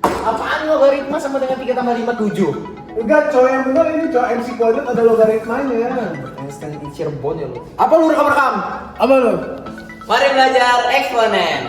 Apaan logaritma sama dengan 3 tambah 5 7? Enggak, cowok yang benar ini cowok MC kuadrat ada logaritmanya. Einstein di Cirebon ya lu. Apa lu rekam-rekam? Apa lo? Mari belajar eksponen.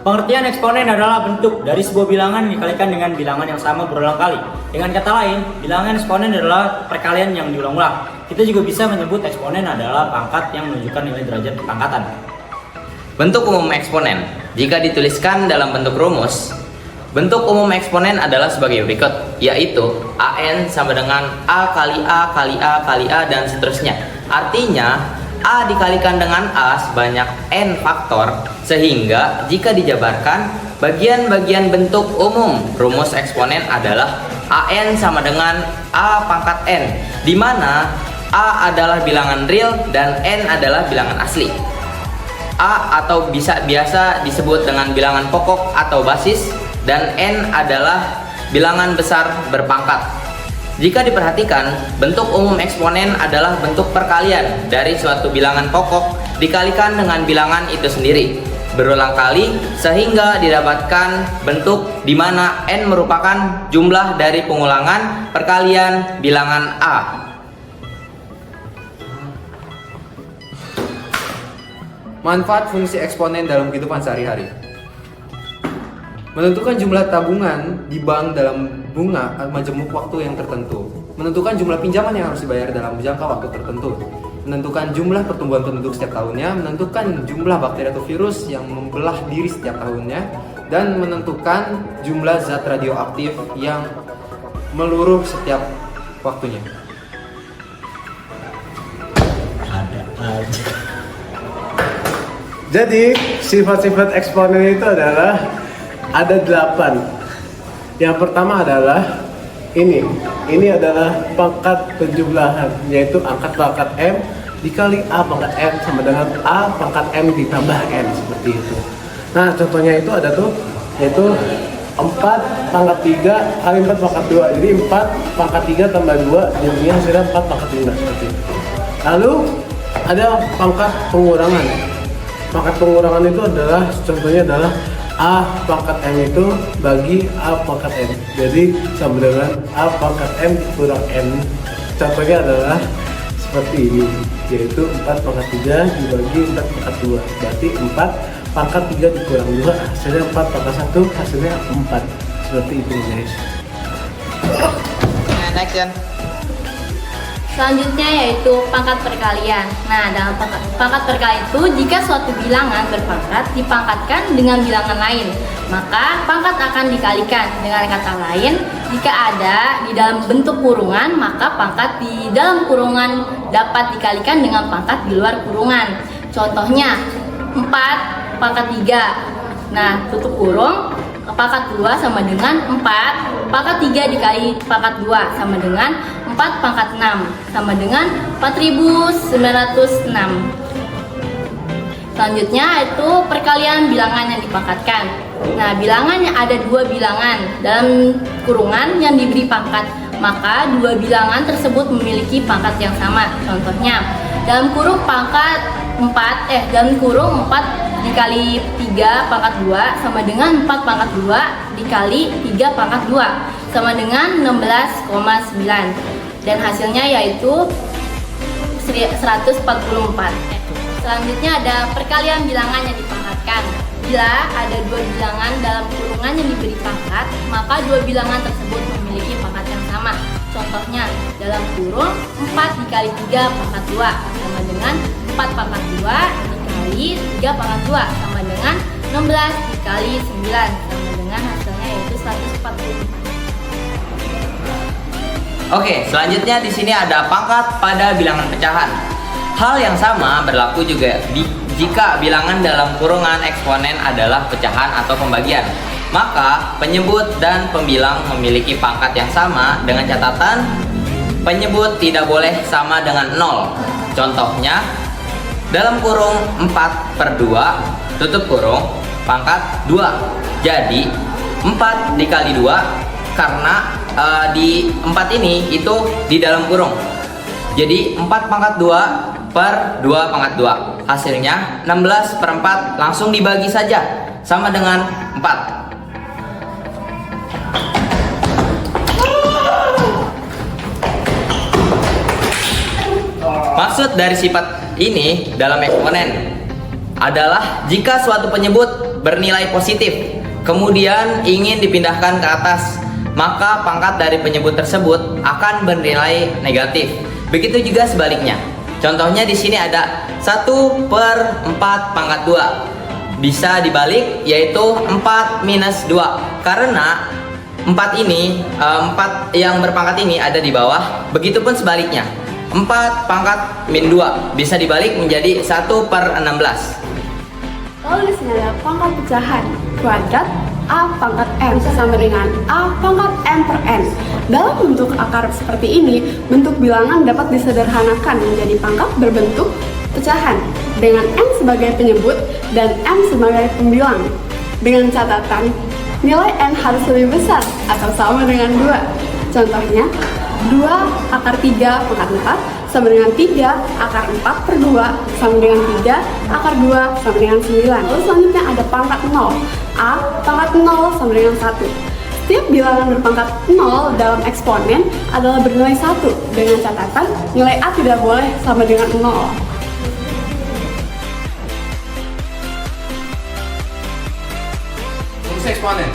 Pengertian eksponen adalah bentuk dari sebuah bilangan dikalikan dengan bilangan yang sama berulang kali. Dengan kata lain, bilangan eksponen adalah perkalian yang diulang-ulang. Kita juga bisa menyebut eksponen adalah pangkat yang menunjukkan nilai derajat kepangkatan. Bentuk umum eksponen. Jika dituliskan dalam bentuk rumus, bentuk umum eksponen adalah sebagai berikut, yaitu AN sama dengan A kali A kali A kali A dan seterusnya. Artinya, A dikalikan dengan A sebanyak N faktor, sehingga jika dijabarkan, bagian-bagian bentuk umum rumus eksponen adalah AN sama dengan A pangkat N, di mana A adalah bilangan real dan N adalah bilangan asli. A atau biasa disebut dengan bilangan pokok atau basis, dan N adalah bilangan besar berpangkat. Jika diperhatikan, bentuk umum eksponen adalah bentuk perkalian dari suatu bilangan pokok dikalikan dengan bilangan itu sendiri berulang kali sehingga didapatkan bentuk di mana N merupakan jumlah dari pengulangan perkalian bilangan A. Manfaat fungsi eksponen dalam kehidupan sehari-hari. Menentukan jumlah tabungan di bank dalam bunga majemuk waktu yang tertentu. Menentukan jumlah pinjaman yang harus dibayar dalam jangka waktu tertentu. Menentukan jumlah pertumbuhan penduduk setiap tahunnya. Menentukan jumlah bakteri atau virus yang membelah diri setiap tahunnya. Dan menentukan jumlah zat radioaktif yang meluruh setiap waktunya. Ada aja. Jadi sifat-sifat eksponen itu adalah ada 8. Yang pertama adalah ini adalah pangkat penjumlahan, yaitu angka pangkat M dikali A pangkat M sama dengan A pangkat M ditambah N, seperti itu. Nah, contohnya itu ada tuh, yaitu 4 pangkat 3 kali 4 pangkat 2. Jadi 4 pangkat 3 tambah 2 jadinya hasilnya 4 pangkat 5, seperti itu. Lalu ada pangkat pengurangan. Pangkat pengurangan itu adalah, contohnya adalah A pangkat M itu bagi A pangkat M. Jadi sama dengan A pangkat M kurang M. Contohnya adalah seperti ini, yaitu 4 pangkat 3 dibagi 4 pangkat 2. Berarti 4 pangkat 3 dikurang 2 hasilnya 4 pangkat 1 hasilnya 4. Seperti itu guys. Next Yan. Selanjutnya yaitu pangkat perkalian. Nah, dalam pangkat perkalian itu jika suatu bilangan berpangkat dipangkatkan dengan bilangan lain, maka pangkat akan dikalikan. Dengan kata lain, jika ada di dalam bentuk kurungan, maka pangkat di dalam kurungan dapat dikalikan dengan pangkat di luar kurungan. Contohnya 4 pangkat 3. Nah, tutup kurung, pangkat 2 sama dengan 4 pangkat 3 dikali pangkat 2 sama dengan 4 pangkat 6 sama dengan 4906. Selanjutnya itu perkalian bilangan yang dipangkatkan. Nah, bilangannya ada 2 bilangan dalam kurungan yang diberi pangkat, maka 2 bilangan tersebut memiliki pangkat yang sama. Contohnya dalam kurung dalam kurung 4 dikali 3 pangkat 2 sama dengan 4 pangkat 2 dikali 3 pangkat 2 sama dengan 16,9, dan hasilnya yaitu 144. Selanjutnya ada perkalian bilangan yang dipangkatkan. Bila ada 2 bilangan dalam kurungan yang diberi pangkat, maka 2 bilangan tersebut memiliki pangkat yang sama. Contohnya dalam kurung 4 dikali 3 pangkat 2 sama dengan 4 pangkat 2 dikali 3 pangkat 2 sama dengan 16 dikali 9 sama dengan hasilnya yaitu 144. Oke, selanjutnya di sini ada pangkat pada bilangan pecahan. Hal yang sama berlaku juga jika bilangan dalam kurungan eksponen adalah pecahan atau pembagian. Maka penyebut dan pembilang memiliki pangkat yang sama dengan catatan penyebut tidak boleh sama dengan 0. Contohnya dalam kurung 4/2 tutup kurung pangkat 2. Jadi 4 dikali 2 karena di 4 ini itu di dalam kurung. Jadi 4 pangkat 2 per 2 pangkat 2. Hasilnya 16 per 4 langsung dibagi saja. Sama dengan 4. Maksud dari sifat ini dalam eksponen adalah jika suatu penyebut bernilai positif kemudian ingin dipindahkan ke atas, maka pangkat dari penyebut tersebut akan bernilai negatif. Begitu juga sebaliknya. Contohnya di sini ada 1 per 4 pangkat 2. Bisa dibalik yaitu 4 minus 2. Karena 4 ini 4 yang berpangkat ini ada di bawah. Begitupun sebaliknya. 4 pangkat min 2 bisa dibalik menjadi 1 per 16. Lalu di sini ada pangkat pecahan kuadrat A pangkat M sama dengan A pangkat M per N. Dalam bentuk akar seperti ini, bentuk bilangan dapat disederhanakan menjadi pangkat berbentuk pecahan dengan M sebagai penyebut dan M sebagai pembilang. Dengan catatan, nilai N harus lebih besar atau sama dengan 2. Contohnya, 2 akar 3 pangkat 4 sama dengan 3 akar 4 per 2 sama dengan 3 akar 2 sama dengan 9. Lalu selanjutnya ada pangkat 0. A pangkat 0 sama dengan 1. Setiap bilangan berpangkat 0 dalam eksponen adalah bernilai 1 dengan catatan nilai A tidak boleh sama dengan 0. Fungsi eksponen.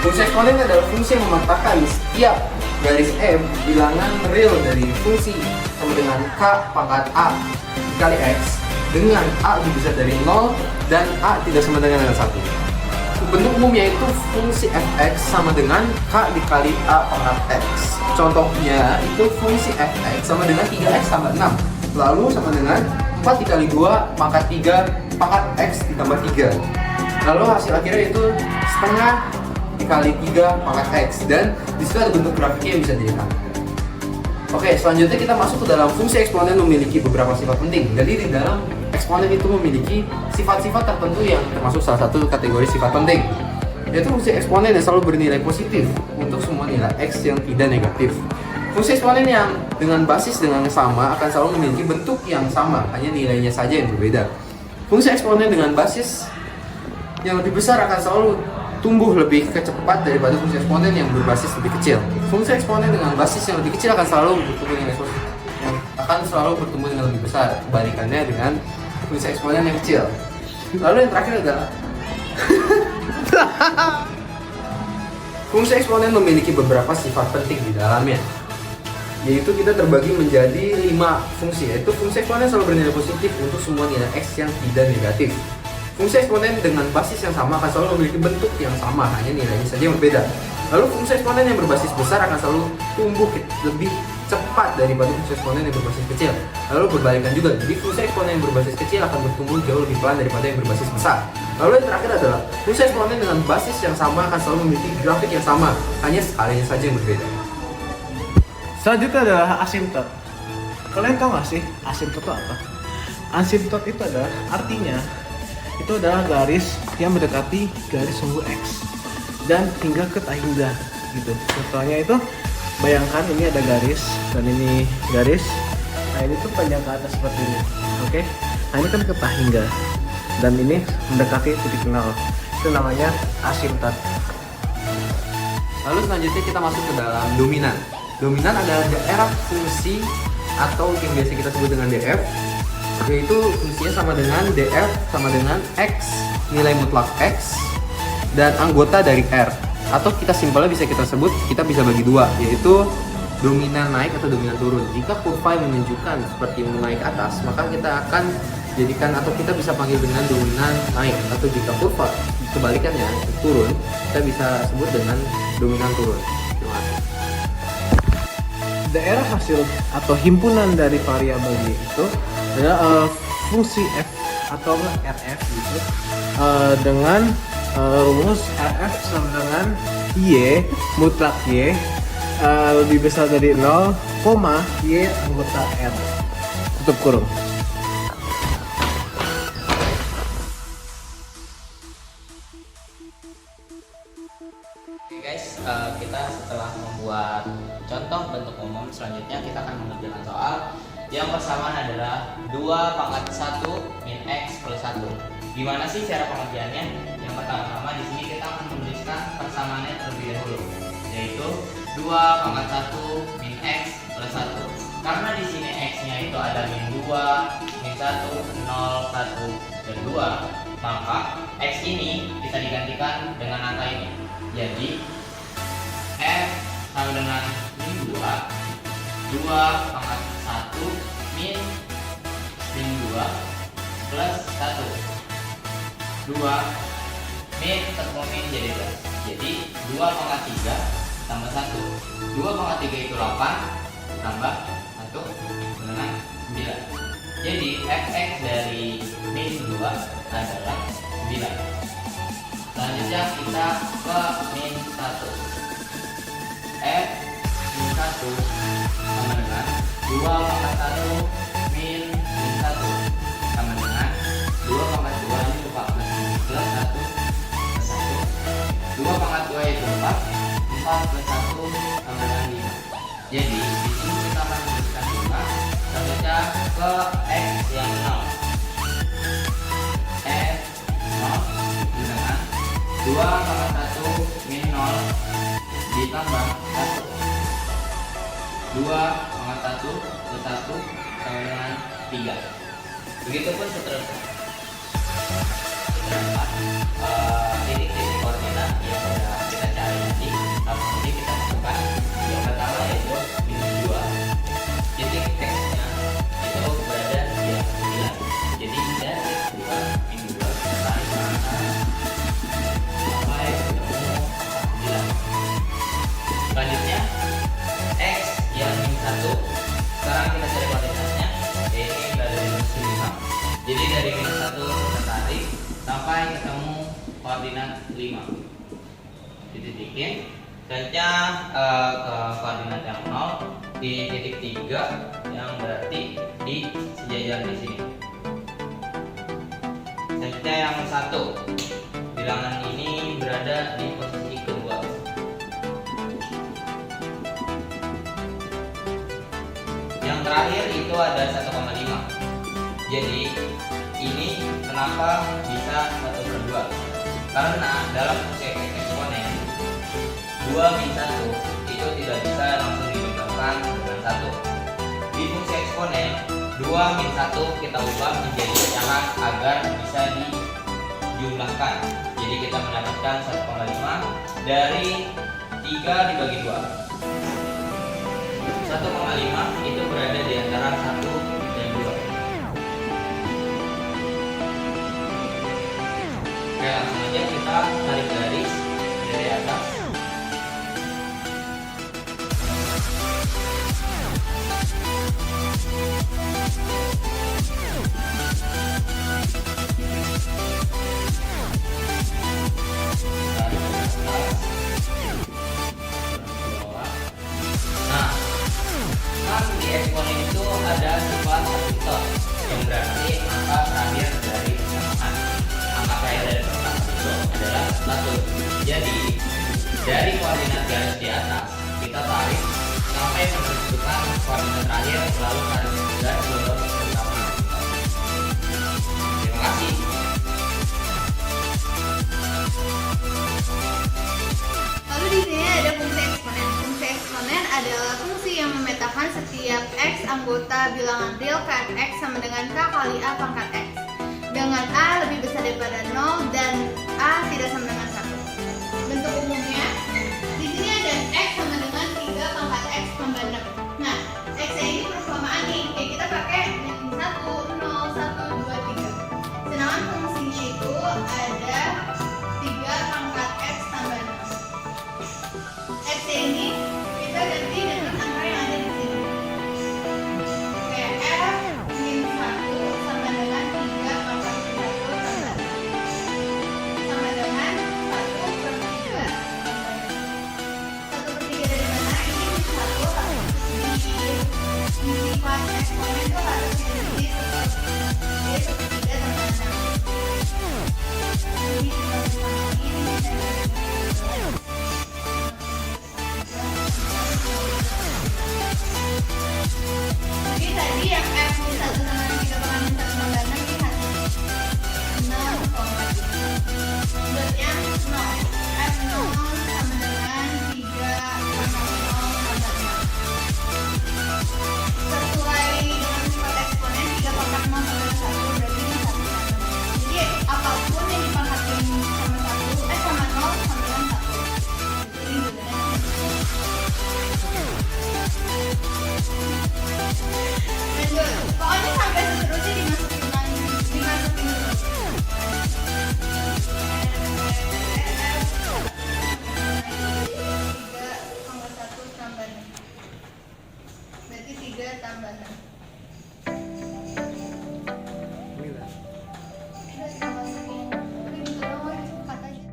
Fungsi eksponen adalah fungsi yang mematakan setiap garis M bilangan real dari fungsi sama dengan K pangkat A dikali X dengan A lebih besar dari 0 dan A tidak sama dengan 1. Bentuk umumnya itu fungsi fx sama dengan K dikali A pangkat X. Contohnya itu fungsi fx sama dengan 3x tambah 6 lalu sama dengan 4 dikali 2 pangkat 3 pangkat X ditambah 3. Lalu hasil akhirnya itu setengah dikali 3 pangkat X dan disitu ada bentuk grafiknya yang bisa dilihat. Oke, selanjutnya kita masuk ke dalam fungsi eksponen memiliki beberapa sifat penting. Jadi di dalam eksponen itu memiliki sifat-sifat tertentu yang termasuk salah satu kategori sifat penting, yaitu fungsi eksponen yang selalu bernilai positif untuk semua nilai X yang tidak negatif. Fungsi eksponen yang dengan basis dengan sama akan selalu memiliki bentuk yang sama, hanya nilainya saja yang berbeda. Fungsi eksponen dengan basis yang lebih besar akan selalu tumbuh lebih cepat daripada fungsi eksponen yang berbasis lebih kecil. Fungsi eksponen dengan basis yang lebih kecil akan selalu bertumbuh dengan lebih besar, kebalikannya dengan fungsi eksponen yang kecil. Lalu yang terakhir adalah fungsi eksponen memiliki beberapa sifat penting di dalamnya, yaitu kita terbagi menjadi 5 fungsi, yaitu fungsi eksponen selalu bernilai positif untuk semua nilai X yang tidak negatif. Fungsi eksponen dengan basis yang sama akan selalu memiliki bentuk yang sama, hanya nilainya saja yang berbeda. Lalu fungsi eksponen yang berbasis besar akan selalu tumbuh lebih cepat daripada fungsi eksponen yang berbasis kecil. Lalu berbalikan juga, jadi fungsi eksponen yang berbasis kecil akan bertumbuh jauh lebih pelan daripada yang berbasis besar. Lalu yang terakhir adalah fungsi eksponen dengan basis yang sama akan selalu memiliki grafik yang sama, hanya skalanya saja yang berbeda. Selanjutnya adalah asimtot. Kalian tahu nggak sih asimtot itu apa? Asimtot itu adalah artinya itu adalah garis yang mendekati garis sumbu X dan hingga ke tahingga gitu. Contohnya itu bayangkan ini ada garis dan ini garis. Nah ini tuh panjang ke atas seperti ini. Oke. Nah ini kan ke tahingga dan ini mendekati titik nol. Itu namanya asimtot. Lalu selanjutnya kita masuk ke dalam dominan. Dominan adalah daerah fungsi atau yang biasa kita sebut dengan DF, yaitu fungsinya sama dengan DF sama dengan X, nilai mutlak X dan anggota dari R, atau kita simpelnya bisa kita sebut, kita bisa bagi dua, yaitu dominan naik atau dominan turun. Jika kurva yang menunjukkan seperti menaik ke atas, maka kita akan jadikan atau kita bisa panggil dengan dominan naik, atau jika kurva kebalikannya turun, kita bisa sebut dengan dominan turun. Terima kasih. Daerah hasil atau himpunan dari variabel itu adalah fungsi f atau rf gitu, dengan rumus rf sama dengan y mutlak y lebih besar dari 0, y anggota r tutup kurung. Oke guys, kita setelah membuat Contoh bentuk umum selanjutnya kita akan mengerjakan soal yang persamaan adalah 2 pangkat 1 min X plus 1. Gimana sih cara pengerjaannya? Yang pertama-tama di sini kita akan menuliskan persamaannya terlebih dahulu, yaitu 2 pangkat 1 min X plus 1. Karena di sini X-nya itu ada min 2, min 1, 0, 1, dan 2, maka X ini bisa digantikan dengan angka ini. Jadi F sama dengan min 2 pangkat 1 min 2 plus 1. 2 min ketemu min jadi plus. Jadi 2 pangkat 3 tambah 1. 2 pangkat 3 itu 8 tambah 1 dengan 9. Jadi fx dari min 2 adalah 9. Selanjutnya kita ke min 1. F min 1 sama dengan 2 pangkat 1 min 1 sama dengan 2 pangkat 2 ini lupa plus 1 plus 1. 2 pangkat 2 itu 4 plus 1 sama dengan 5. Jadi di sini kita akan tuliskan 5. Selanjutnya ke X yang 0. F 0 dengan 2 pangkat 1 min 0 ditambah 1. 2 pangkat 1 plus 1 sama dengan 3. Begitupun seterusnya. Titik-titik koordinat yang sudah kita cari nanti, langsung ini kita masukkan. Yang pertama yaitu minus 2. Titik X-nya itu berada di atas 9. Jadi dari 2 min 2 kita tarik ke atas sampai ketemu 9. Selanjutnya X yang min 1. Sekarang kita cari koordinatnya. Ini berada di minus 5. Jadi dari minus 1 kita tarik sampai ketemu koordinat 5. Dititikin. Selanjutnya ke koordinat yang 0 di titik 3 yang berarti di sejajar di sini. Selanjutnya yang 1, bilangan ini berada di posisi kedua. Yang terakhir itu ada 1,5. Jadi ini kenapa bisa 1/2? Karena dalam fungsi eksponen 2 min 1 itu tidak bisa langsung dijumlahkan dengan 1. Di fungsi eksponen 2 min 1 kita ubah menjadi pecahan agar bisa dijumlahkan. Jadi kita mendapatkan 1,5 dari 3 dibagi 2. 1,5 itu berada di antara 1 dan 2. Oke, langsung aja kita tarik garis dari atas. Nah, kan di eksponen itu ada sifat asymptot yang berarti angka terakhir dari persamaan. Angka terakhir dari persamaan itu adalah 1. Jadi dari koordinat garis di atas kita tarik sampai menentukan koordinat terakhir, lalu tarik garis bawah bersama. Terima kasih. Lalu di sini ada fungsi eksponen. Fungsi eksponen adalah fungsi yang memetakan setiap x anggota bilangan real kan x sama dengan k kali a pangkat x, dengan a lebih besar daripada 0 dan a tidak sama dengan 1. Bentuk umumnya di sini ada x sama dengan 3 pangkat x tambah 6. Nah, x ini persamaan nih, kayak kita pakai min 1, 0, 1, 2, 3. Sedangkan fungsinya itu ada 3 pangkat x tambah 6. X ini kita ganti dengan angka yang ada di sini. Kayak F min 1 sama dengan 3 pangkat 1 tambah 6 sama dengan 1/3 tambahan. Ini lah. Udah tinggal masukin. Tapi gitu doang, cepat aja.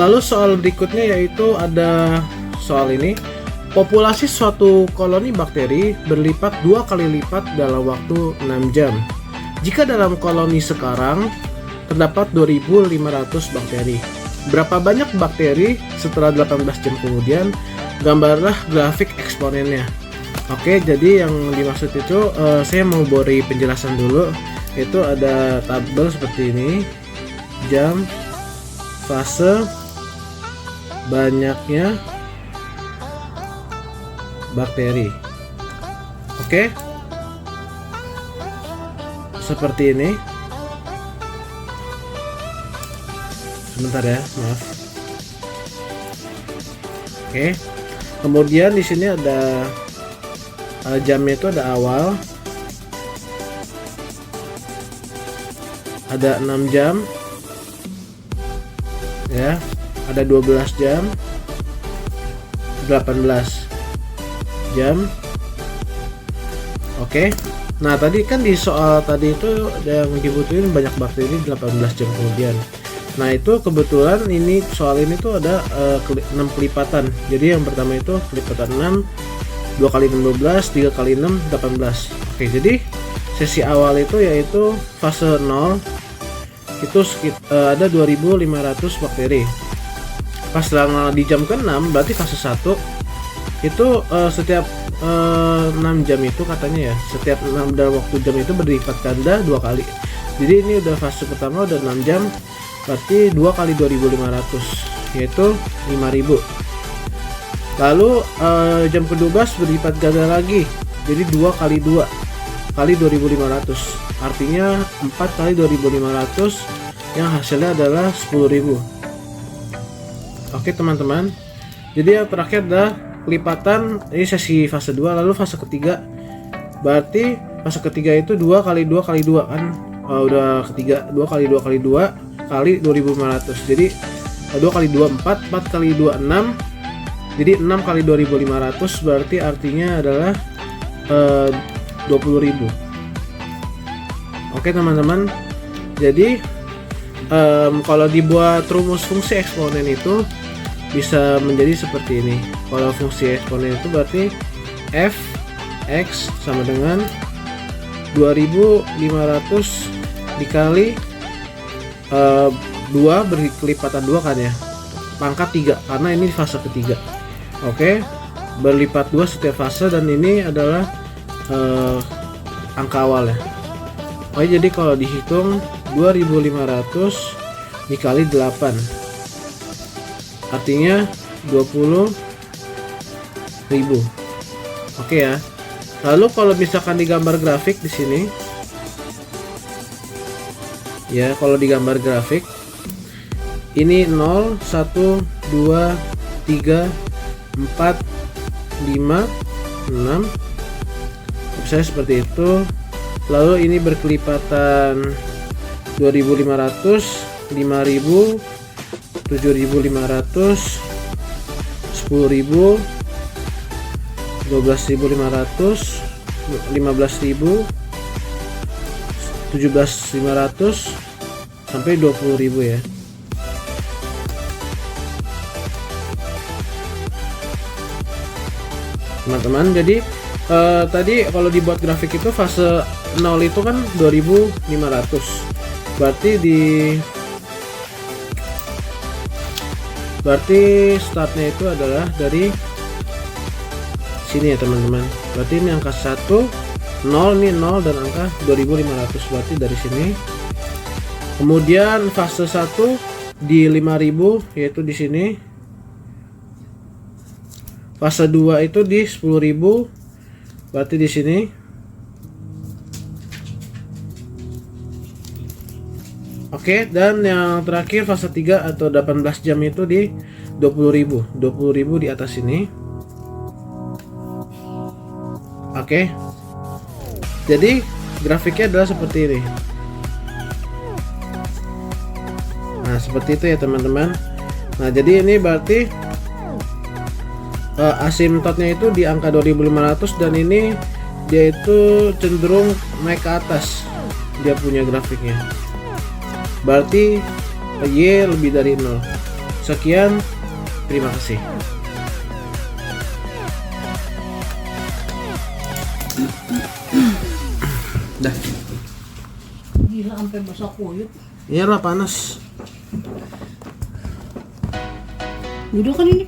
Lalu soal berikutnya yaitu ada soal ini. Populasi suatu koloni bakteri berlipat 2 kali lipat dalam waktu 6 jam. Jika dalam koloni sekarang terdapat 2.500 bakteri, berapa banyak bakteri setelah 18 jam kemudian? Gambarlah grafik eksponennya. Oke, jadi yang dimaksud itu saya mau beri penjelasan dulu. Itu ada tabel seperti ini, jam, fase, banyaknya bakteri. Oke, seperti ini. Sebentar ya, maaf. Oke, kemudian di sini ada jamnya, itu ada awal, ada 6 jam ya, ada 12 jam, 18 jam. Oke. Nah, tadi kan di soal tadi itu yang dibutuhin banyak bakteri 18 jam kemudian. Nah, itu kebetulan ini soal ini tuh ada 6 kelipatan. Jadi yang pertama itu kelipatan 6, 2 kali 16, 3 kali 6, 18. Oke, jadi sesi awal itu yaitu fase 0 itu ada 2.500 bakteri. Pas di jam ke-6 berarti fase 1 itu setiap 6 jam itu katanya ya, setiap 6 dalam waktu jam itu berlipat ganda 2 kali. Jadi ini udah fase pertama udah 6 jam, berarti 2 kali 2.500 yaitu 5.000. Lalu jam ke-12 berlipat ganda lagi, jadi 2 kali 2 kali 2.500, artinya 4 kali 2.500 yang hasilnya adalah 10.000. Oke teman-teman, jadi yang terakhir adalah kelipatan. Ini sesi fase 2. Lalu fase ketiga, berarti fase ketiga itu 2 kali 2 kali 2 kan, udah ketiga 2 kali 2 kali 2 kali 2.500, jadi 2 kali 2 4, 4 kali 2 6, jadi 6 kali 2.500 berarti artinya adalah 20.000. Oke teman-teman, jadi kalau dibuat rumus fungsi eksponen itu bisa menjadi seperti ini. Kalau fungsi eksponen itu berarti f x sama dengan 2.500 dikali 2 berkelipatan 2 kan ya, pangkat 3 karena ini fase ketiga. Oke, berlipat 2 setiap fase dan ini adalah angka awal ya. Oke, jadi kalau dihitung 2.500 dikali 8 artinya 20.000. Oke ya. Lalu kalau misalkan digambar grafik di sini ya, kalau digambar grafik ini 0 1 2 3 4 5 6, saya seperti itu. Lalu ini berkelipatan 2.500, 5.000, 7.500, 10.000, 12.500, 15.000, 17.500 sampai 20.000 ya. Teman-teman, jadi tadi kalau dibuat grafik itu fase 0 itu kan 2.500, berarti startnya itu adalah dari sini ya teman-teman. Berarti ini angka 1 0, ini 0 dan angka 2.500, berarti dari sini. Kemudian fase 1 di 5.000 yaitu di sini. Fase 2 itu di 10.000, berarti di sini. Oke, dan yang terakhir fase 3 atau 18 jam itu di 20.000 di atas ini. Oke, jadi grafiknya adalah seperti ini. Nah, seperti itu ya teman-teman. Nah, jadi ini berarti asimtotnya itu di angka 2500 dan ini dia itu cenderung naik ke atas. Dia punya grafiknya. Berarti Y lebih dari 0. Sekian, terima kasih. Dah. Gila sampai basah kuyup. Iyalah panas. Udah kan ini